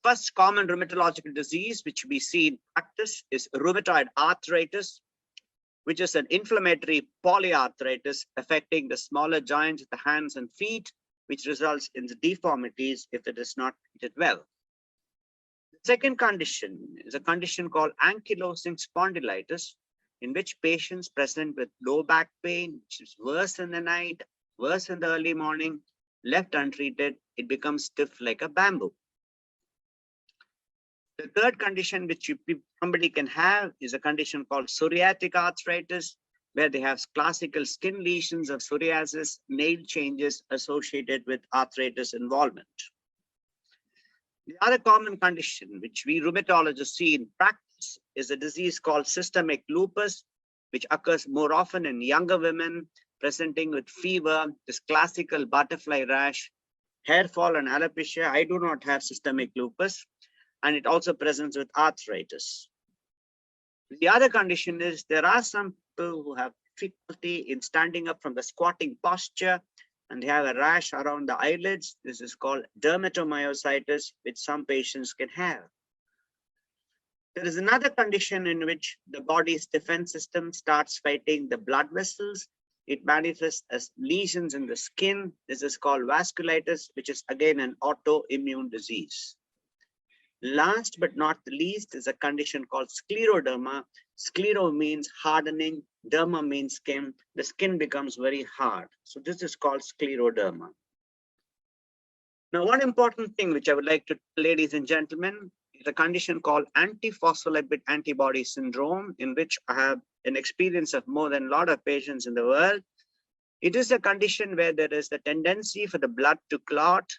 first common rheumatological disease which we see in practice is rheumatoid arthritis, which is an inflammatory polyarthritis affecting the smaller joints of the hands and feet, which results in the deformities if it is not treated well. The second condition is a condition called ankylosing spondylitis, in which patients present with low back pain, which is worse in the night, worse in the early morning, left untreated, it becomes stiff like a bamboo. The third condition which somebody can have is a condition called psoriatic arthritis, where they have classical skin lesions of psoriasis, nail changes associated with arthritis involvement. The other common condition which we rheumatologists see in practice is a disease called systemic lupus, which occurs more often in younger women presenting with fever, this classical butterfly rash, hair fall and alopecia. I do not have systemic lupus, and it also presents with arthritis. The other condition is there are some people who have difficulty in standing up from the squatting posture, and they have a rash around the eyelids. This is called dermatomyositis, which some patients can have. There is another condition in which the body's defense system starts fighting the blood vessels. It manifests as lesions in the skin. This is called vasculitis, which is again an autoimmune disease. Last but not the least is a condition called scleroderma. Sclero means hardening, derma means skin. The skin becomes very hard. So this is called scleroderma. Now, one important thing which I would like to tell ladies and gentlemen is a condition called antiphospholipid antibody syndrome, in which I have an experience of more than a lot of patients in the world. It is a condition where there is the tendency for the blood to clot.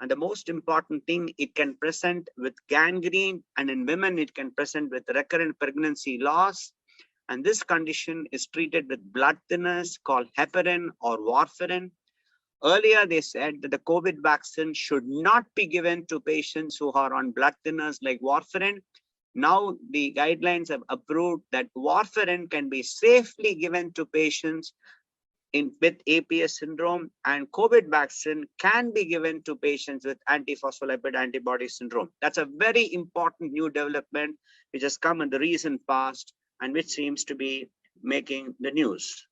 And the most important thing, it can present with gangrene, and in women, it can present with recurrent pregnancy loss. And this condition is treated with blood thinners called heparin or warfarin. Earlier, they said that the COVID vaccine should not be given to patients who are on blood thinners like warfarin. Now, the guidelines have approved that warfarin can be safely given to patients with APS syndrome, and COVID vaccine can be given to patients with antiphospholipid antibody syndrome. That's a very important new development which has come in the recent past and which seems to be making the news.